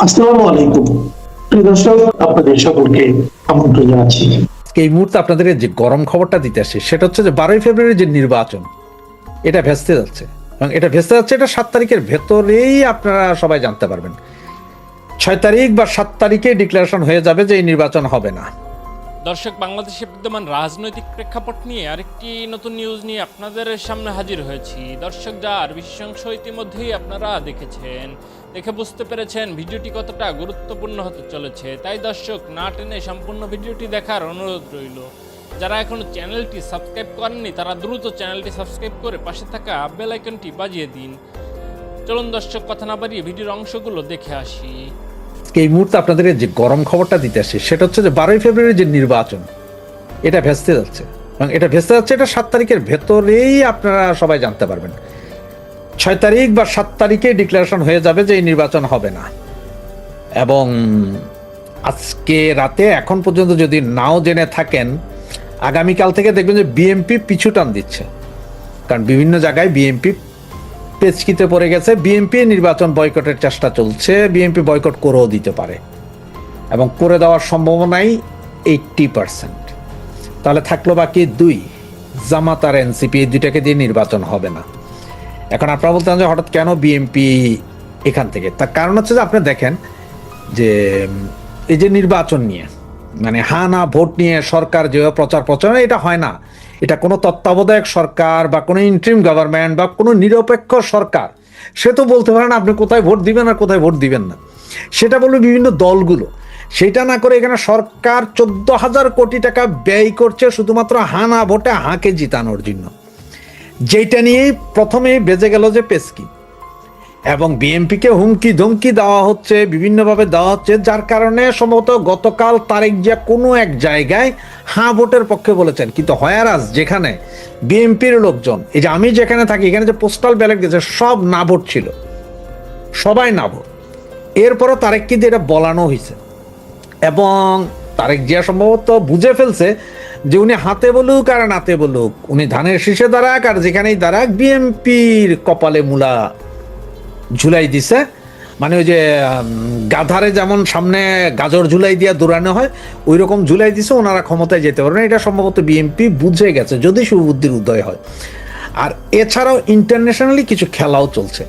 আসসালামু আলাইকুম প্রিয় দর্শক, আপনাদের সকলকে আমন্ত্রণ জানাচ্ছি। এই মুহূর্তে আপনাদের যে গরম খবরটা দিতে আসে সেটা হচ্ছে যে 12ই ফেব্রুয়ারি যে নির্বাচন এটা ভেস্তে যাচ্ছে, এবং এটা ভেস্তে যাচ্ছে, এটা 7 তারিখের ভেতরেই আপনারা সবাই জানতে পারবেন। 6 তারিখ বা 7 তারিখে ডিক্লারেশন হয়ে যাবে যে এই নির্বাচন হবে না। দর্শক, বাংলাদেশে বিদ্যমান রাজনৈতিক প্রেক্ষাপট নিয়ে আরেকটি নতুন নিউজ নিয়ে আপনাদের সামনে হাজির হয়েছি। দর্শক, যার বিশেষাংশ ইতিমধ্যেই আপনারা দেখেছেন, দেখে বুঝতে পেরেছেন ভিডিওটি কতটা গুরুত্বপূর্ণ হতে চলেছে। তাই দর্শক, না টেনে সম্পূর্ণ ভিডিওটি দেখার অনুরোধ রইল। যারা এখনো চ্যানেলটি সাবস্ক্রাইব করেননি তারা দ্রুত চ্যানেলটি সাবস্ক্রাইব করে পাশে থাকা বেল আইকনটি বাজিয়ে দিন। চলুন দর্শক, কথা না বাড়িয়ে ভিডিওর অংশগুলো দেখে আসি। এই মুহূর্তে আপনাদের যে গরম খবরটা দিতে আসে সেটা হচ্ছে যে 12ই ফেব্রুয়ারি যে নির্বাচন এটা ভেস্তে যাচ্ছে, এবং এটা ভেস্তে যাচ্ছে, এটা 7 তারিখের ভেতরেই আপনারা সবাই জানতে পারবেন। 6 তারিখ বা 7 তারিখে ডিক্লারেশন হয়ে যাবে যে এই নির্বাচন হবে না। এবং আজকে রাতে এখন পর্যন্ত যদি নাও জেনে থাকেন, আগামীকাল থেকে দেখবেন যে বিএনপি পিছু টান দিচ্ছে, কারণ বিভিন্ন জায়গায় বিএনপি পেচকিতে পড়ে গেছে। বিএনপি নির্বাচন বয়কটের চেষ্টা চলছে, বিএনপি বয়কট করেও দিতে পারে, এবং করে দেওয়ার সম্ভাবনাই 80%। তাহলে থাকলো বাকি দুই, জামাত আর এনসিপি, এই দুইটাকে দিয়ে নির্বাচন হবে না। এখন আপনারা বলতেন যে হঠাৎ কেন বিএনপি এখান থেকে, তার কারণ হচ্ছে যে আপনি দেখেন যে এই যে নির্বাচন নিয়ে মানে হা না ভোট নিয়ে সরকার যে প্রচার প্রচারণা, এটা হয় না। এটা কোনো তত্ত্বাবধায়ক সরকার বা কোনো ইন্টারিম গভর্নমেন্ট বা কোনো নিরপেক্ষ সরকার সে তো বলতে পারে না আপনি কোথায় ভোট দিবেন আর কোথায় ভোট দিবেন না, সেটা বলবে বিভিন্ন দলগুলো। সেটা না করে এখানে সরকার 14,000 কোটি টাকা ব্যয় করছে শুধুমাত্র হা না ভোটে হাঁকে জিতানোর জন্য, যেটা নিয়েই প্রথমেই বেজে গেল যে পেস্কি, এবং বিএনপিকে হুমকি ধমকি দেওয়া হচ্ছে, বিভিন্নভাবে দেওয়া হচ্ছে, যার কারণে সম্ভবত গতকাল তারেক জিয়া কোনো এক জায়গায় হাঁ ভোটের পক্ষে বলেছেন। কিন্তু হয়ারাজ যেখানে বিএনপির লোকজন, এই যে আমি যেখানে থাকি এখানে যে পোস্টাল ব্যালট গেছে সব না ভোট ছিল, সবাই না ভোট। এরপরও তারেক কিন্তু এটা বলানো হয়েছে, এবং তারেক জিয়া সম্ভবত বুঝে ফেলছে যে উনি হাতে বলুক আর নাতে বলুক, উনি ধানের শীষে দাঁড়াক আর যেখানেই দাঁড়াক, বিএনপির কপালে মূলা ঝুলাই দিছে। মানে ওই যে গাধারে যেমন সামনে গাজর ঝুলাই দিয়ে দৌড়ানো হয়, ওই রকম ঝুলাই দিছে, ওনারা ক্ষমতায় যেতে পারবে না। এটা সম্ভবত বিএনপি বুঝে গেছে, যদি সুবুদ্ধির উদয় হয়। আর এছাড়াও ইন্টারন্যাশনালি কিছু খেলাও চলছে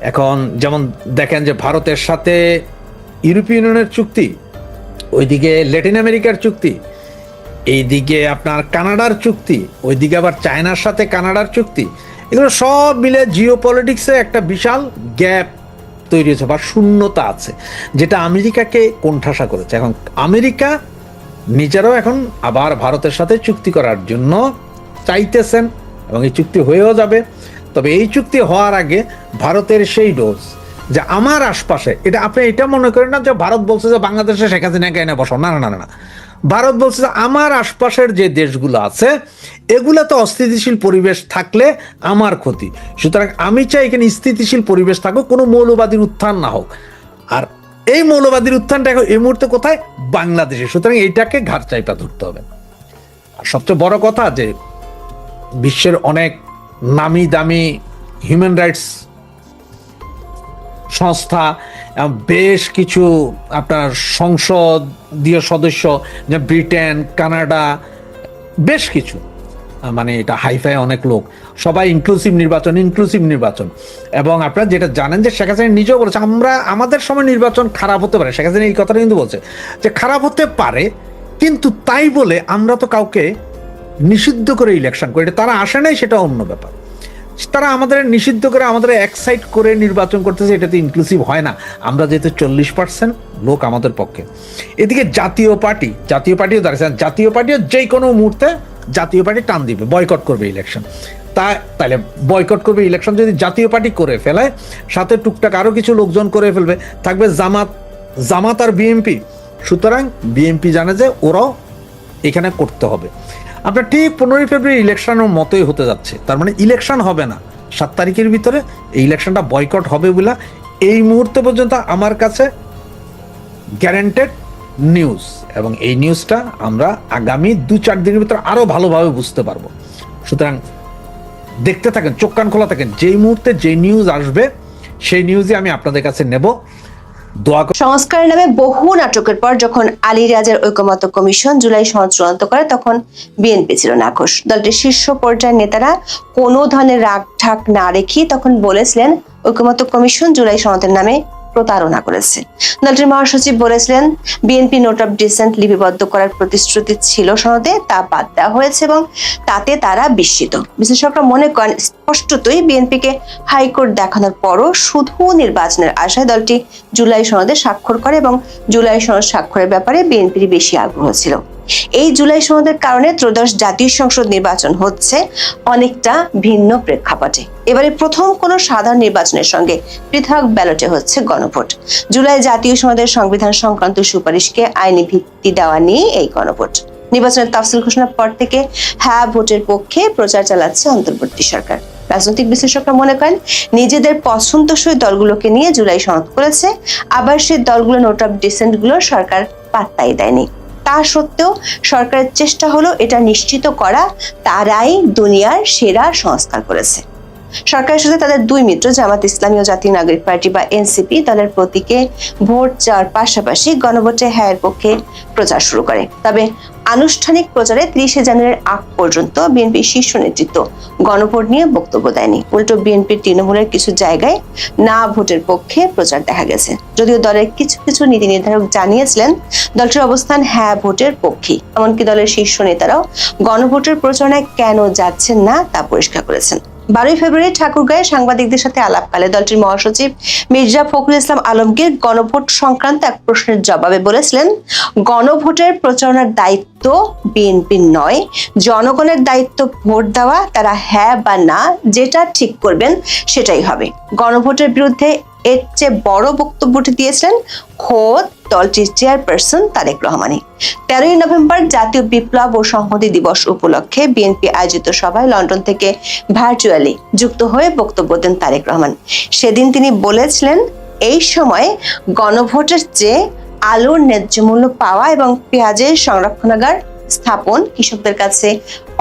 এখন, যেমন দেখেন যে ভারতের সাথে ইউরোপীয় ইউনিয়নের চুক্তি, ওইদিকে ল্যাটিন আমেরিকার চুক্তি, এইদিকে আপনার কানাডার চুক্তি, ওইদিকে আবার চায়নার সাথে কানাডার চুক্তি, এগুলো সব মিলে জিও পলিটিক্সে একটা বিশাল গ্যাপ তৈরি হয়েছে বা শূন্যতা আছে, যেটা আমেরিকাকে কোণঠাসা করেছে। এখন আমেরিকা নিজেরাও এখন আবার ভারতের সাথে চুক্তি করার জন্য চাইতেছেন, এবং এই চুক্তি হয়েও যাবে। তবে এই চুক্তি হওয়ার আগে ভারতের সেই ডোজ যে আমার আশপাশে, এটা আপনি এটা মনে করেন না যে ভারত বলছে যে বাংলাদেশে শেখ হাসিনাকে এনে বসাও, না না না না। ভারত বলছে যে আমার আশপাশের যে দেশগুলো আছে এগুলোতে অস্থিতিশীল পরিবেশ থাকলে আমার ক্ষতি, সুতরাং আমি চাই এখানে স্থিতিশীল পরিবেশ থাকুক, কোনো মৌলবাদীর উত্থান না হোক। আর এই মৌলবাদীর উত্থানটা এখন এই মুহূর্তে কোথায়? বাংলাদেশে। সুতরাং এইটাকে ঘাট চাইপা ধরতে হবে। আর সবচেয়ে বড় কথা যে বিশ্বের অনেক নামি দামি হিউম্যান রাইটস সংস্থা, বেশ কিছু আপনার সংসদীয় সদস্য, যে ব্রিটেন, কানাডা, বেশ কিছু, মানে এটা হাইফাই অনেক লোক, সবাই ইনক্লুসিভ নির্বাচন। এবং আপনারা যেটা জানেন যে শেখ হাসিনা নিজেও বলেছে আমরা আমাদের সময় নির্বাচন খারাপ হতে পারে, শেখ হাসিনা এই কথাটা কিন্তু বলছে যে খারাপ হতে পারে, কিন্তু তাই বলে আমরা তো কাউকে নিষিদ্ধ করে ইলেকশন করি, তারা আসে নাই, সেটা অন্য ব্যাপার। তারা আমাদের নিষিদ্ধ করে আমাদের এক্সাইট করে নির্বাচন করতেছে, এটাতে ইনক্লুসিভ হয় না। আমরা যেহেতু 40% লোক আমাদের পক্ষে। এদিকে জাতীয় পার্টিও দাঁড়িয়েছে, জাতীয় পার্টিও যে কোনো মুহূর্তে জাতীয় পার্টি টান দিবে, বয়কট করবে ইলেকশন। তাহলে বয়কট করবে ইলেকশন যদি জাতীয় পার্টি করে ফেলে, সাথে টুকটাক আরো কিছু লোকজন করে ফেলবে, থাকবে জামাত আর বিএনপি। সুতরাং বিএনপি জানে যে ওরাও এখানে করতে হবে। আপনার ঠিক 15ই ফেব্রুয়ারি ইলেকশনের মতোই হতে যাচ্ছে। তার মানে ইলেকশন হবে না 7 তারিখের ভিতরে, এই ইলেকশনটা বয়কট হবে বলে এই মুহূর্তে পর্যন্ত আমার কাছে গ্যারান্টেড নিউজ। এবং এই নিউজটা আমরা আগামী 2-4 দিনের ভিতরে আরো ভালোভাবে বুঝতে পারবো। সুতরাং দেখতে থাকেন, চোখ কান খোলা থাকেন, যেই মুহূর্তে যে নিউজ আসবে সেই নিউজই আমি আপনাদের কাছে নেব। দোয়া সংস্কারের নামে বহু নাটকের পর যখন আলী রাজার ঐকমত্য কমিশন জুলাই সনদ চূড়ান্ত করে তখন বিএনপি ছিল নাখোশ। দলটির শীর্ষ পর্যায়ের নেতারা কোনো ধরনের রাগ ঢাক না রেখে তখন বলেছিলেন ঐকমত্য কমিশন জুলাই সনদের নামে প্রতারণা করেছে। দলটির মহাসচিব বলেছিলেন বিএনপি নোট অফ ডিসেন্ট লিপিবদ্ধ করার প্রতিশ্রুতি ছিল সনদে, তা বাদ দেওয়া হয়েছে এবং তাতে তারা বিস্মিত। বিশ্লেষকরা মনে করেন স্পষ্টতই বিএনপিকে হাইকোর্ট দেখানোর পরও শুধু নির্বাচনের আশায় দলটি জুলাই সনদে স্বাক্ষর করে এবং জুলাই সনদ স্বাক্ষরের ব্যাপারে বিএনপির বেশি আগ্রহ ছিল। এই জুলাই সনদের কারণে ত্রয়োদশ জাতীয় সংসদ নির্বাচন হচ্ছে অনেকটা ভিন্ন প্রেক্ষাপটে। এবারে প্রথম কোনো সাধারণ নির্বাচনের সঙ্গে পৃথক ব্যালটে হচ্ছে গণভোট। জুলাই জাতীয় সনদের সংবিধান সংক্রান্ত সুপারিশকে আইনি ভিত্তি দেওয়া নিয়ে এই গণভোট। নির্বাচনের তাফসিল ঘোষণার পর থেকে হ্যাঁ ভোটের পক্ষে প্রচার চালাচ্ছে অন্তর্বর্তী সরকার। রাজনৈতিক বিশ্লেষকরা মনে করেন নিজেদের পছন্দসই দলগুলোকে নিয়ে জুলাই সনদ করেছে, আবার সেই দলগুলো নোট অফ ডিসেন্ট গুলো সরকার পাত্তাই দেয়নি। তা সত্ত্বেও সরকারের চেষ্টা হলো এটা নিশ্চিত করা তারাই দুনিয়ার সেরা সংস্কার করেছে। সরকারের সাথে তাদের দুই মিত্র জামাত ইসলামী ও জাতীয় নাগরিক পার্টি বা এনসিপি দলের প্রতীকে ভোট চাওয়ার পাশাপাশি গণভোটে হ্যাঁর পক্ষে প্রচার শুরু করে। তবে আনুষ্ঠানিক প্রচারে 30 জানুয়ারির আগ পর্যন্ত বিএনপি শীর্ষ নেতৃত্ব গণভোট নিয়ে বক্তব্য দেয়নি। উল্টো বিএনপির তৃণমূলের কিছু জায়গায় না ভোটের পক্ষে প্রচার দেখা গেছে। যদিও দলের কিছু কিছু নীতি নির্ধারক জানিয়েছিলেন দলটির অবস্থান হ্যাঁ ভোটের পক্ষে। এমনকি দলের শীর্ষ নেতারাও গণভোটের প্রচারণায় কেন যাচ্ছেন না তা পরিষ্কার করেছেন। 12 ফেব্রুয়ারি ঠাকুরগাঁয়ে সাংবাদিকদের সাথে আলাপকালে দলটির মহাসচিব মির্জা ফখরুল ইসলাম আলমগীর গণভোট সংক্রান্ত এক প্রশ্নের জবাবে বলেছিলেন, গণভোটের প্রচারণার দায়িত্ব বিএনপির নয়, জনগণের দায়িত্ব ভোট দেওয়া। তারা হ্যাঁ বা না যেটা ঠিক করবেন সেটাই হবে। গণভোটের বিরুদ্ধে এর চেয়ে বড় বক্তব্যটি দিয়েছিলেন খোদ দলটির চেয়ারপারসন তারেক রহমানই। 13 নভেম্বর জাতীয় বিপ্লব ও সংহতি দিবস উপলক্ষে বিএনপি আয়োজিত সভায় লন্ডন থেকে ভার্চুয়ালি যুক্ত হয়ে বক্তব্য দেন তারেক রহমান। সেদিন তিনি বলেছিলেন, এই সময় গণভোটের চেয়ে আলুর ন্যায্য মূল্য পাওয়া এবং পেঁয়াজের সংরক্ষণাগার স্থাপন কৃষকদের কাছে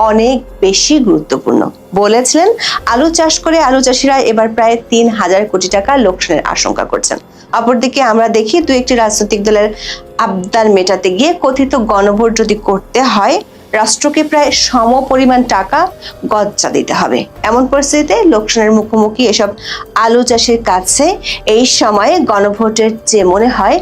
অনেক বেশি গুরুত্বপূর্ণ। বলেছিলেন আলু চাষ করে আলু চাষিরা এবার প্রায় 3000 কোটি টাকা লোকসানের আশঙ্কা করছেন। অপরদিকে আমরা দেখি দু একটি রাজনৈতিক দলের আবদার মেটাতে গিয়ে কথিত গণভোট যদি করতে হয় রাষ্ট্রকে প্রায় সম পরিমাণ টাকা গচ্চা দিতে হবে। এমন পরিস্থিতিতে লোকসানের মুখোমুখি এসব আলু চাষির কাছে এই সময়ে গণভোটের চেয়ে মনে হয়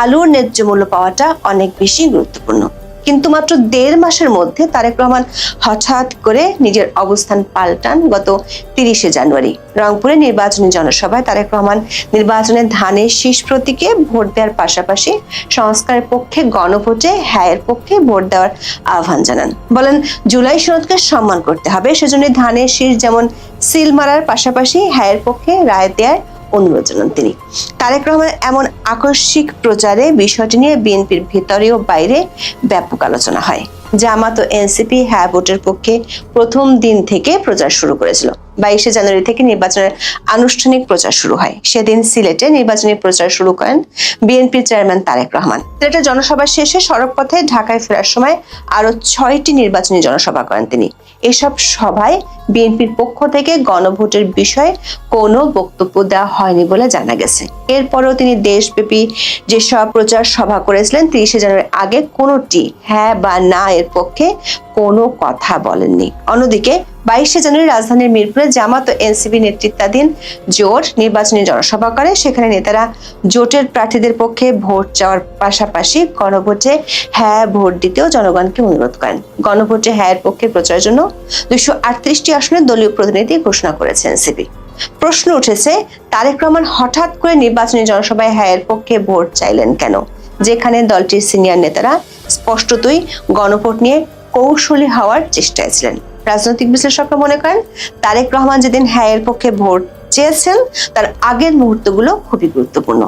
আলুর ন্যায্য মূল্য পাওয়াটা অনেক বেশি গুরুত্বপূর্ণ। কিন্তু মাত্র 1.5 মাসের মধ্যে তারেক রহমান হঠাৎ করে নিজের অবস্থান পাল্টান। গত 30 জানুয়ারি রংপুরে নির্বাচনী জনসভায় তারেক রহমান নির্বাচনে ধানের শীষ প্রতীকে ভোট দেওয়ার পাশাপাশি সংস্কারের পক্ষে গণভোটে হ্যাঁর পক্ষে ভোট দেওয়ার আহ্বান জানান। বলেন জুলাই সনদকে সম্মান করতে হবে, সেজন্য ধানের শীষ যেমন সিল মারার পাশাপাশি হ্যাঁর পক্ষে রায় দেওয়ার অনুরোধ জানান তিনি। তারেক রহমানের এমন আকস্মিক প্রচারে বিষয়টি নিয়ে বিএনপির ভেতরে ও বাইরে ব্যাপক আলোচনা হয়। জামাত ও এনসিপি হ্যাঁ ভোটের পক্ষে প্রথম দিন থেকে প্রচার শুরু করেছিল। 22 জানুয়ারি থেকে নির্বাচনের আনুষ্ঠানিক প্রচার শুরু হয়। সেদিন সিলেটে নির্বাচনী প্রচার শুরু করেন বিএনপির চেয়ারম্যান তারেক রহমান। সিলেটে জনসভা শেষে সড়ক পথে ঢাকায় ফেরার সময় আরো 6টি নির্বাচনী জনসভা করেন তিনি। এসব সভায় বিএনপির পক্ষ থেকে গণভোটের বিষয়ে কোনো বক্তব্য দেওয়া হয়নি বলে জানা গেছে। এরপরেও তিনি দেশব্যাপী যেসব প্রচার সভা করেছিলেন 30 জানুয়ারির আগে কোনোটি হ্যাঁ বা না এর পক্ষে কোনো কথা বলেননি। অন্যদিকে 22 জানুয়ারি রাজধানীর মিরপুরে জামাত ও এনসিপি নেতৃত্বাধীন জোট নির্বাচনী জনসভা করে। সেখানে নেতারা জোটের প্রার্থীদের পক্ষে ভোট চাওয়ার পাশাপাশি গণভোটে হ্যাঁ ভোট দিতেও জনগণকে অনুরোধ করেন। গণভোটে হ্যাঁ এর পক্ষে প্রচারের জন্য 238টি আসনে দলীয় প্রতিনিধি ঘোষণা করেছে এনসিপি। প্রশ্ন উঠেছে তারেক রহমান হঠাৎ করে নির্বাচনী জনসভায় হ্যাঁ এর পক্ষে ভোট চাইলেন কেন, যেখানে দলটির সিনিয়র নেতারা স্পষ্টতই গণভোট নিয়ে কৌশলী হওয়ার চেষ্টায় ছিলেন। রাজনৈতিক বিশ্লেষকরা মনে করেন তারেক রহমান যেদিন হ্যাঁ এর পক্ষে ভোট চেয়েছেন তার আগের মুহূর্তগুলো খুবই গুরুত্বপূর্ণ।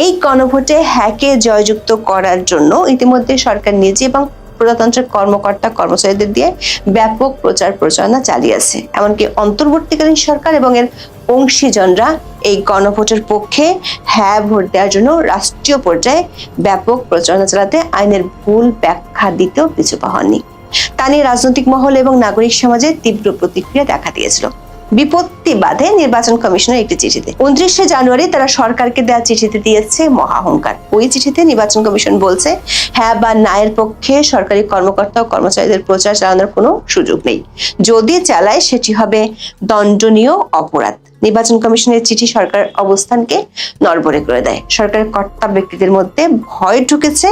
এই গণভোটে হ্যাঁকে জয়যুক্ত করার জন্য ইতিমধ্যে সরকার নিজে এবং প্রজাতন্ত্রের কর্মকর্তা কর্মচারীদের দিয়ে ব্যাপক প্রচার প্রচারণা চালিয়েছে। এমনকি অন্তর্বর্তীকালীন সরকার এবং এর অংশীজনরা এই গণভোটের পক্ষে হ্যাঁ ভোট দেওয়ার জন্য রাষ্ট্রীয় পর্যায়ে ব্যাপক প্রচারণা চালাতে আইনের ভুল ব্যাখ্যা দিতেও পিছু পা হননি। তা নিয়ে রাজনৈতিক মহল এবং নাগরিক সমাজে তীব্র প্রতিক্রিয়া দেখা দিয়েছিল। বিপত্তি বাধে নির্বাচন কমিশনের একটি চিঠিতে। 29শে জানুয়ারি তারা সরকারকে দেওয়া চিঠিতে দিয়েছে মহাহংকার। ওই চিঠিতে নির্বাচন কমিশন বলছে হ্যাঁ বা না এর পক্ষে সরকারি কর্মকর্তা ও কর্মচারীদের প্রচার চালানোর কোনো সুযোগ নেই। যদি চালায় সেটি হবে দণ্ডনীয় অপরাধ। নির্বাচন কমিশনের চিঠি সরকার অবস্থানকে নড়বড়ে করে দেয়। সরকারের কর্তা ব্যক্তিদের মধ্যে ভয় ঢুকেছে।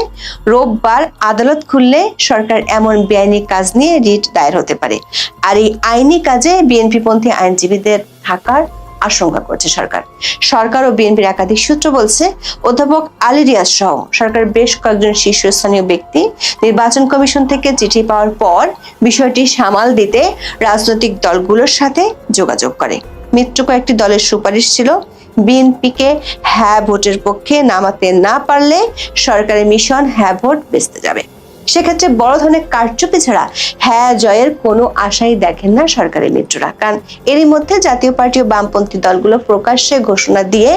রোববার আদালত খুললে সরকার এমন বেআইনি কাজ নিয়ে রিট দায়ের হতে পারে। আর এই আইনি কাজে বিএনপিপন্থী আইনজীবীদের থাকার আশঙ্কা করছে সরকার ও বিএনপির একাধিক সূত্র বলছে অধ্যাপক আলী রিয়াজ সহ সরকারের বেশ কয়েকজন শীর্ষস্থানীয় ব্যক্তি নির্বাচন কমিশন থেকে চিঠি পাওয়ার পর বিষয়টি সামাল দিতে রাজনৈতিক দলগুলোর সাথে যোগাযোগ করে। মিত্র কয়েকটি দলের সুপারিশ ছিল বিএনপিকে হ্যাঁ ভোটের পক্ষে নামাতে না পারলে সরকারের মিশন হ্যাঁ ভোট বেচতে যাবে। সেক্ষেত্রে বড় ধরনের কারচুপি ছাড়া হ্যাঁ জয়ের কোনো আশাই দেখেন না সরকারের মিত্ররা। কারণ এরই মধ্যে জাতীয় পার্টি ও বামপন্থী দলগুলো প্রকাশ্যে ঘোষণা দিয়ে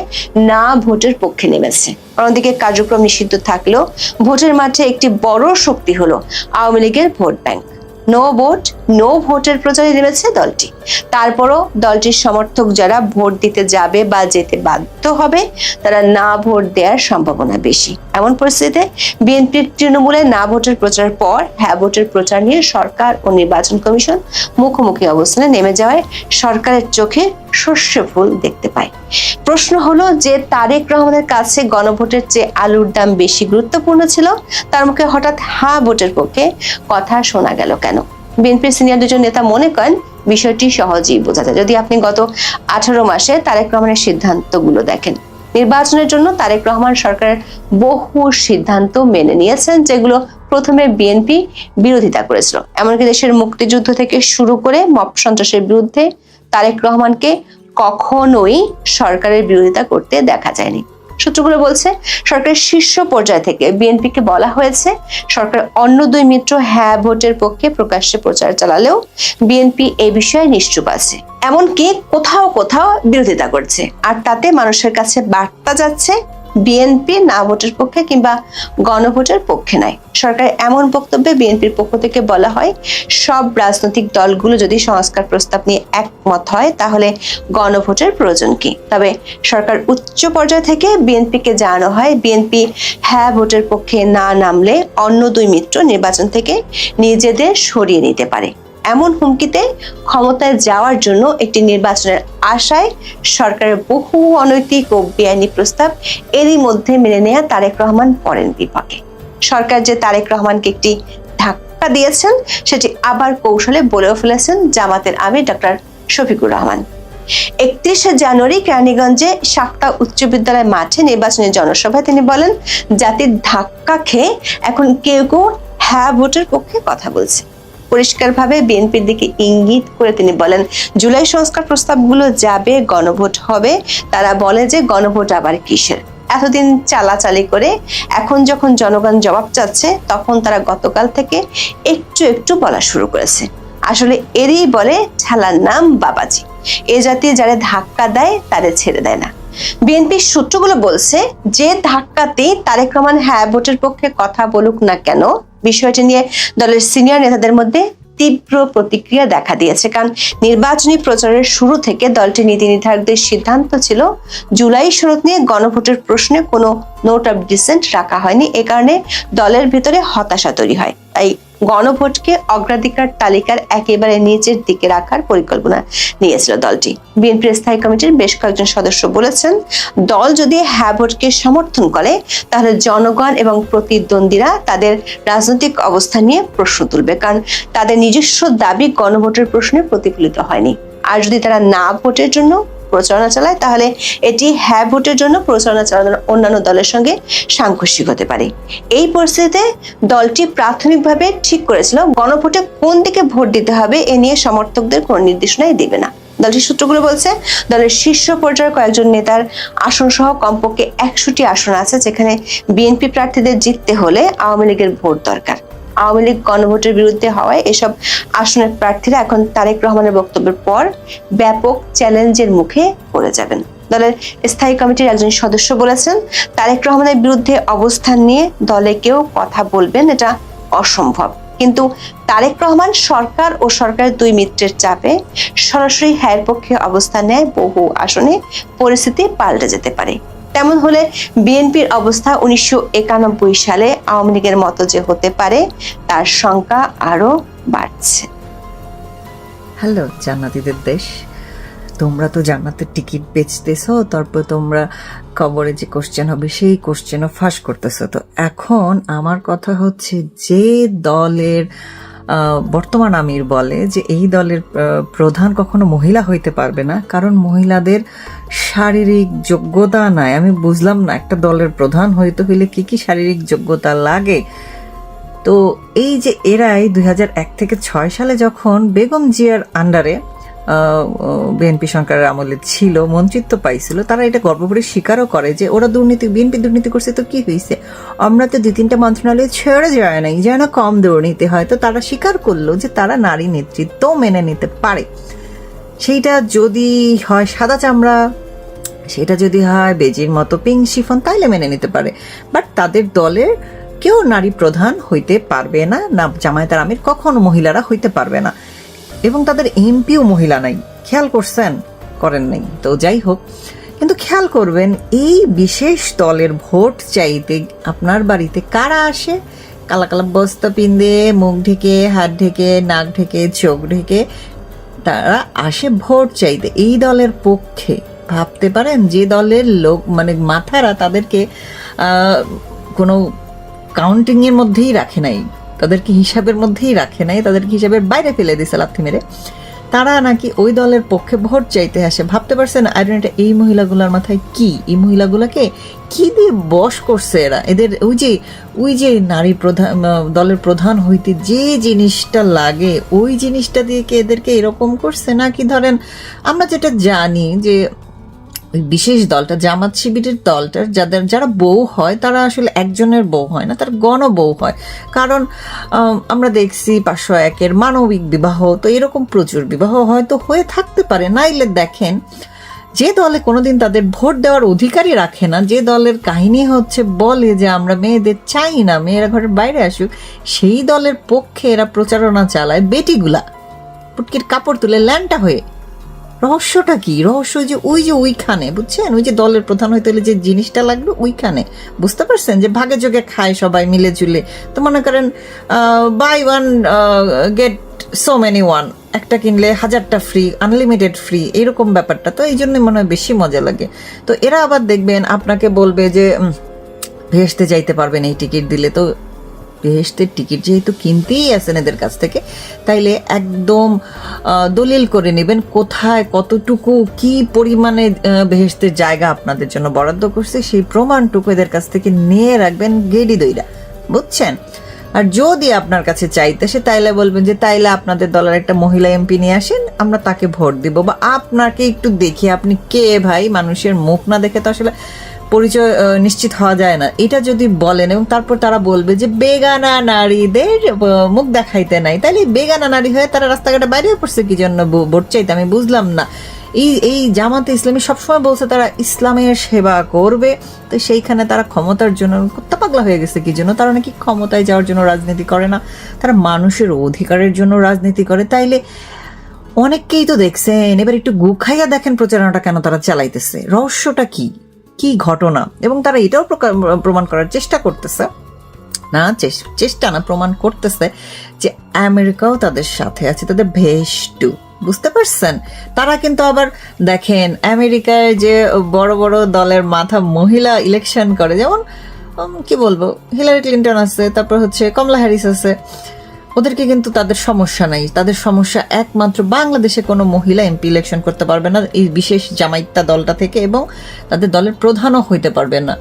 না ভোটের পক্ষে নেমেছে। অন্যদিকে কার্যক্রম নিষিদ্ধ থাকলেও ভোটের মাঠে একটি বড় শক্তি হলো আওয়ামী লীগের vote bank. No vote no ভোটের প্রচারে নেমেছে দলটি। তারপরও দলটির সমর্থক যারা ভোট দিতে যাবে বা যেতে বাধ্য হবে তারা না ভোট দেওয়ার সম্ভাবনা বেশি। এমন পরিস্থিতিতে বিএনপির তৃণমূলে না ভোটের প্রচারের পর হ্যাঁ ভোটের প্রচার নিয়ে সরকার ও নির্বাচন কমিশন মুখোমুখি অবস্থানে নেমে যাওয়ায় সরকারের চোখে সর্ষে ফুল দেখতে পায়। প্রশ্ন হলো যে তারেক রহমানের কাছে গণভোটের চেয়ে আলুর দাম বেশি গুরুত্বপূর্ণ ছিল, তার মুখে হঠাৎ হ্যাঁ ভোটের পক্ষে কথা শোনা গেল কেন? বিএনপির সিনিয়র দুজন নেতা মনে করেন বিষয়টি সহজেই বোঝা যায় যদি আপনি গত 18 মাসে তারেক রহমানের সিদ্ধান্তগুলো দেখেন। নির্বাচনের জন্য তারেক রহমান সরকারের বহু সিদ্ধান্ত মেনে নিয়েছেন যেগুলো প্রথমে বিএনপি বিরোধিতা করেছিল। এমনকি দেশের মুক্তিযুদ্ধ থেকে শুরু করে মব সন্ত্রাসের বিরুদ্ধে তারেক রহমানকে কখনোই সরকারের বিরোধিতা করতে দেখা যায়নি। সূত্রগুলো বলছে সরকারের শীর্ষ পর্যায় থেকে বিএনপিকে বলা হয়েছে সরকার অন্য দুই মিত্র হ্যাঁ ভোটের পক্ষে প্রকাশ্যে প্রচার চালালেও বিএনপি এই বিষয়ে নিশ্চুপ আছে, এমনকি কোথাও কোথাও বিরোধিতা করছে। আর তাতে মানুষের কাছে বার্তা যাচ্ছে বিএনপি না ভোটের পক্ষে কিংবা গণভোটের পক্ষে নয়। সরকারের এমন বক্তব্যে বিএনপির পক্ষ থেকে বলা হয় সব রাজনৈতিক দলগুলো যদি সংস্কার প্রস্তাব নিয়ে একমত হয় তাহলে গণভোটের প্রয়োজন কি? তবে সরকার উচ্চ পর্যায় থেকে বিএনপিকে জানানো হয় বিএনপি হ্যাঁ ভোটের পক্ষে না নামলে অন্য দুই মিত্র নির্বাচন থেকে নিজেদের সরিয়ে নিতে পারে। এমন হুমকিতে ক্ষমতায় যাওয়ার জন্য একটি নির্বাচনের আশায় সরকারের বহু অনৈতিক ও বেআইনি প্রস্তাব এরই মধ্যে মেনে নেয়া তারেক রহমান পড়েন বিপাকে। সরকার যে তারেক রহমানকে একটি ধাক্কা দিয়েছেন সেটি আবার কৌশলে বলেও ফেলেছেন জামাতের আমির ডক্টর শফিকুর রহমান। 31শে জানুয়ারি কেরানীগঞ্জে শাক্তা উচ্চ বিদ্যালয় মাঠে নির্বাচনী জনসভায় তিনি বলেন জাতির ধাক্কা খেয়ে এখন কেউ কেউ হ্যাঁ ভোটের পক্ষে কথা বলছে। পরিষ্কারভাবে বিএনপির দিকে ইঙ্গিত করে তিনি বলেন জুলাই সংস্কার প্রস্তাবগুলো যাবে, গণভোট হবে। তারা বলে যে গণভোট আবার কিসের? এতদিন চালাচালি করে এখন যখন জনগণ জবাব চাচ্ছে তখন তারা গতকাল থেকে একটু একটু বলা শুরু করেছে। আসলে এরই বলে ঠেলার নাম বাবাজি। এ জাতীয় যারা ধাক্কা দেয় তাদের ছেড়ে দেয় না। বিএনপির সূত্রগুলো বলছে যে ধাক্কাতেই তারেক রহমান হ্যাঁ ভোটের পক্ষে কথা বলুক না কেন বিষয়টি নিয়ে দলের সিনিয়র নেতাদের মধ্যে তীব্র প্রতিক্রিয়া দেখা দিয়েছে। কারণ নির্বাচনী প্রচারের শুরু থেকে দলটির নীতি নির্ধারকদের সিদ্ধান্ত ছিল জুলাই শরৎ নিয়ে গণভোটের প্রশ্নে কোনো নোট অফ ডিসেন্ট রাখা হয়নি। এ কারণে দলের ভিতরে হতাশা তৈরি হয়। তাই গণভোটকে অগ্রাধিকার তালিকার একেবারে নিচের দিকে রাখার পরিকল্পনা নিয়েছিল দলটি। বিএনপির স্থায়ী কমিটির বেশ কয়েকজন সদস্য বলেছেন দল যদি হ্যাঁ ভোটকে সমর্থন করে তাহলে জনগণ এবং প্রতিদ্বন্দ্বীরা তাদের রাজনৈতিক অবস্থান নিয়ে প্রশ্ন তুলবে, কারণ তাদের নিজস্ব দাবি গণভোটের প্রশ্নে প্রতিফলিত হয়নি। আর যদি তারা না ভোটের জন্য প্রচারণা চালায় তাহলে এটি হ্যাঁ ভোটের জন্য প্রচারণা চালানোর অন্যান্য দলের সঙ্গে সাংঘর্ষিক হতে পারে। এই পরিস্থিতিতে দলটি প্রাথমিকভাবে ঠিক করেছিল গণভোটে কোন দিকে ভোট দিতে হবে এ নিয়ে সমর্থকদের কোনো নির্দেশনাই দেবে না। দলটির সূত্রগুলো বলছে দলের শীর্ষ পর্যায়ের কয়েকজন নেতার আসন সহ কমপক্ষে 100টি আসন আছে যেখানে বিএনপি প্রার্থীদের জিততে হলে আওয়ামী লীগের ভোট দরকার। আওয়ামী লীগ গণভোটের বিরুদ্ধে হওয়ায় এসব আসনের প্রার্থীরা এখন তারেক রহমানের বক্তব্যের পর ব্যাপক চ্যালেঞ্জের মুখে পড়ে যাবেন। দলের স্থায়ী কমিটির একজন সদস্য বলেছেন তারেক রহমানের বিরুদ্ধে অবস্থান নিয়ে দলে কেউ কথা বলবেন এটা অসম্ভব। কিন্তু তারেক রহমান সরকার ও সরকারের দুই মিত্রের চাপে সরাসরি হ্যায়ের পক্ষে অবস্থান নেয় বহু আসনে পরিস্থিতি পাল্টে যেতে পারে। তেমন হলে বিএনপির অবস্থা 1991 সালে আওয়ামী লীগের মতো যে হতে পারে তার শঙ্কা আরো বাড়ছে। হ্যালো জান্নাতীদের দেশ, তোমরা তো জান্নাতের টিকিট বেচতেছো, তারপর তোমরা কবরে যে কোশ্চেন হবে সেই কোশ্চেনও ফাঁস করতেছো। তো এখন আমার কথা হচ্ছে, যে দলের বর্তমান আমির বলে যে এই দলের প্রধান কখনো মহিলা হইতে পারবে না, কারণ মহিলাদের শারীরিক যোগ্যতা নাই। আমি বুঝলাম না, একটা দলের প্রধান হইতে হইলে কি কি শারীরিক যোগ্যতা লাগে? তো এই যে এরাই 2001 থেকে 6 সালে যখন বেগম জিয়ার আন্ডারে বিএনপি সরকারের আমলে ছিল, মন্ত্রিত্ব পাইছিল, তারা এটা গর্ব করে স্বীকারও করে যে ওরা বিএনপি দুর্নীতি করছে। তো কি হয়েছে, আমরা তো 2-3টা মন্ত্রণালয় ছেড়ে যায় নাই যেন কম দুর্নীতি হয়। তো তারা স্বীকার করলো যে তারা নারী নেতৃত্ব মেনে নিতে পারে। সেইটা যদি হয় সাদা চামড়া, সেটা যদি হয় বেজির মতো পিঙ্ক শিফন, তাইলে মেনে নিতে পারে। বাট তাদের দলের কেউ নারী প্রধান হইতে পারবে না, না জামায়াতের আমির কখনো মহিলারা হইতে পারবে না, এবং তাদের এমপিও মহিলা নাই। খেয়াল করছেন? করেন নাই তো যাই হোক, কিন্তু খেয়াল করবেন এই বিশেষ দলের ভোট চাইতে আপনার বাড়িতে কারা আসে? কালা কালা বস্তা পিন্দে, মুখ ঢেকে, হাত ঢেকে, নাক ঢেকে, চোখ ঢেকে তারা আসে ভোট চাইতে এই দলের পক্ষে। ভাবতে পারেন, যে দলের লোক মানে মাথারা তাদেরকে কোনো কাউন্টিং এর মধ্যেই রাখে নাই, তাদেরকে হিসাবের মধ্যেই রাখে নাই, তাদেরকে হিসাবের বাইরে ফেলে দিয়েছে লাথি মেরে, তারা নাকি ওই দলের পক্ষে ভোট চাইতে আসে। ভাবতে পারছেন আইডেন্টিটি এই মহিলাগুলোর মাথায় কি? এই মহিলাগুলোকে কি দিয়ে বশ করছে এরা? এদের ওই যে নারী প্রধান দলের প্রধান হইতে যে জিনিসটা লাগে, ওই জিনিসটা দিয়ে কি এদেরকে এরকম করছে? নাকি ধরেন আমরা যেটা জানি যে ওই বিশেষ দলটা জামাত শিবিরের দলটার যারা বউ হয় তারা আসলে একজনের বউ হয় না, তার গণ বউ হয়। কারণ আমরা দেখছি 501-এর মানবিক বিবাহ, তো এরকম প্রচুর বিবাহ হয়তো হয়ে থাকতে পারে। নাইলে দেখেন, যে দলে কোনোদিন তাদের ভোট দেওয়ার অধিকারই রাখে না, যে দলের কাহিনী হচ্ছে বলে যে আমরা মেয়েদের চাই না, মেয়েরা ঘরের বাইরে আসুক, সেই দলের পক্ষে এরা প্রচারণা চালায় বেটিগুলা পুটকির কাপড় তুলে ল্যাংটা হয়ে। রহস্যটা কি? রহস্য যে ওইখানে, বুঝছেন, ওই যে দলের প্রধান হইতে হলে যে জিনিসটা লাগবে ওইখানে। বুঝতে পারছেন যে ভাগে যোগে খায় সবাই মিলে জুলে। তো মনে করেন buy one get so many one, একটা কিনলে 1000টা ফ্রি, আনলিমিটেড ফ্রি, এরকম ব্যাপারটা। তো এই জন্য মনে হয় বেশি মজা লাগে। তো এরা আবার দেখবেন আপনাকে বলবে যে ভেস্তে যাইতে পারবেন এই টিকিট দিলে। তো বেহেশতের টিকিট যেহেতু কিনতেই আছেন এদের কাছ থেকে, তাইলে একদম দলিল করে নেবেন কোথায় কতটুকু কি পরিমাণে বেহেশতের জায়গা আপনাদের জন্য বরাদ্দ করছে, সেই প্রমাণটুকু এদের কাছ থেকে নিয়ে রাখবেন গেডি দইরা, বুঝছেন। আর যদি আপনার কাছে চাইতে সে, তাইলে বলবেন যে তাইলে আপনাদের দলের একটা মহিলা এমপি নিয়ে আসেন, আমরা তাকে ভোট দিব। বা আপনাকে একটু দেখি আপনি কে ভাই, মানুষের মুখ না দেখে তো আসলে পরিচয় নিশ্চিত হওয়া যায় না, এটা যদি বলেন, এবং তারপর তারা বলবে যে বেগানা নারীদের মুখ দেখাইতে নাই, তাইলে বেগানা নারী হয়ে তারা রাস্তাঘাটে বাইরে পড়ছে কি জন্য ভোট চাইতে? আমি বুঝলাম না। এই জামাতে ইসলামী সবসময় বলছে তারা ইসলামের সেবা করবে, তো সেইখানে তারা ক্ষমতার জন্য কুত্তা পাগলা হয়ে গেছে কি জন্য? তারা নাকি ক্ষমতায় যাওয়ার জন্য রাজনীতি করে না, তারা মানুষের অধিকারের জন্য রাজনীতি করে। তাইলে অনেককেই তো দেখছেন, এবার একটু গু খাইয়া দেখেন প্রচারণাটা কেন তারা চালাইতেছে, রহস্যটা কি কি ঘটনা। এবং তারা এটাও প্রমাণ করার চেষ্টা করতেছে, না চেষ্টা না প্রমাণ করতেছে যে আমেরিকাও তাদের সাথে আছে, তাদের ভেস্টু। বুঝতে পারছেন? তারা কিন্তু আবার দেখেন আমেরিকায় যে বড় বড় দলের মাথা মহিলা ইলেকশন করে, যেমন কি বলবো, হিলারি ক্লিন্টন আছে, তারপর হচ্ছে কমলা হ্যারিস আছে, ওদেরকে কিন্তু তাদের সমস্যা নাই। তাদের সমস্যা একমাত্র বাংলাদেশে কোনো মহিলা এমপি ইলেকশন করতে পারবে না এই বিশেষ জামাইতা দলটা থেকে, এবং তাদের দলের প্রধানও হইতে পারবে না।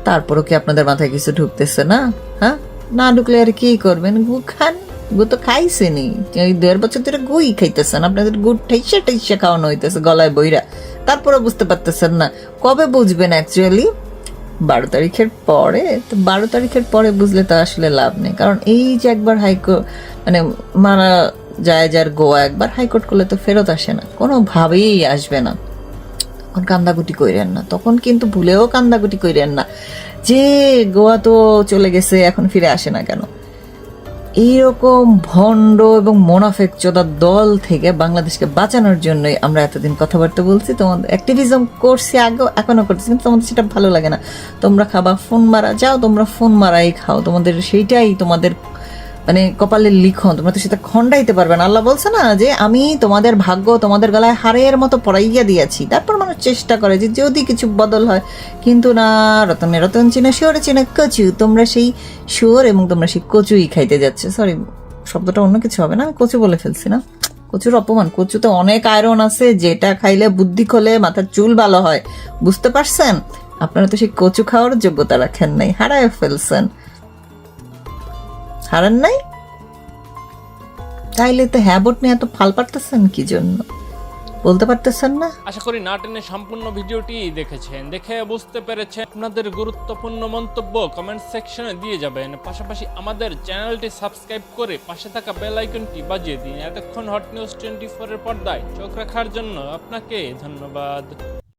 তারপরও কি আপনাদের মাথায় কিছু ঢুকতেছে না? হ্যাঁ, না ঢুকলে আর কি করবেন? গু খান, গু তো খাইছেনি, 1.5 বছর ধরে গুই খাইতেছেন, আপনাদের গুড় ঠাইসা খাওয়ানো হইতেছে গলায় বইরা, তারপরে বুঝতে পারতেছেন না। কবে বুঝবেন অ্যাকচুয়ালি? 12 তারিখের পরে। তো 12 তারিখের পরে বুঝলে তো আসলে লাভ নেই, কারণ এই যে একবার হাইকোর্ট মানে মারা যায়, যার গোয়া একবার হাইকোর্ট করলে তো ফেরত আসে না, কোনোভাবেই আসবে না। তখন কান্দাকুটি কইরেন না, তখন কিন্তু ভুলেও কান্দাকুটি কইরেন না যে গোয়া তো চলে গেছে, এখন ফিরে আসে না কেন। এইরকম ভণ্ড এবং মোনাফেক চোদার দল থেকে বাংলাদেশকে বাঁচানোর জন্যই আমরা এতদিন কথাবার্তা বলছি, তোমাদের অ্যাক্টিভিজম করছি আগেও, এখনো করছি, কিন্তু তোমাদের সেটা ভালো লাগে না। তোমরা খাবা ফোন মারা, যাও তোমরা ফোন মারাই খাও, তোমাদের সেইটাই তোমাদের মানে কপালের লিখন, তোমরা তো সেটা খণ্ডাইতে পারবে না। আল্লাহ বলছে না যে আমি তোমাদের ভাগ্য তোমাদের গলায় হারের মতো পড়াইয়া দিয়েছি। তারপর মানুষ চেষ্টা করে যে যদি কিছু বদল হয়, কিন্তু না, রতন চিনা শিওরে চিনা কচু, তোমরা সেই শিওর এবং তোমরা সেই কচুই খাইতে যাচ্ছে। সরি, শব্দটা অন্য কিছু হবে না, আমি কচু বলে ফেলছি না, কচুর অপমান। কচুতে অনেক আয়রন আছে, যেটা খাইলে বুদ্ধি খোলে, মাথার চুল ভালো হয়, বুঝতে পারছেন? আপনারা তো সেই কচু খাওয়ার যোগ্যতা রাখেন নাই, হারায় ফেলছেন। হারান নাই তাইলে তো হ্যাবট নিয়ে এত ফাল পারতেছেন কি জন্য বলতে পারতেছেন না? আশা করি না টেনে সম্পূর্ণ ভিডিওটি দেখেছেন, দেখে বুঝতে পেরেছেন। আপনাদের গুরুত্বপূর্ণ মন্তব্য কমেন্ট সেকশনে দিয়ে যাবেন, পাশাপাশি আমাদের চ্যানেলটি সাবস্ক্রাইব করে পাশে থাকা বেল আইকনটি বাজিয়ে দিন। এতক্ষণ হট নিউজ 24 এর পর্দায় চোখ রাখার জন্য আপনাকে ধন্যবাদ।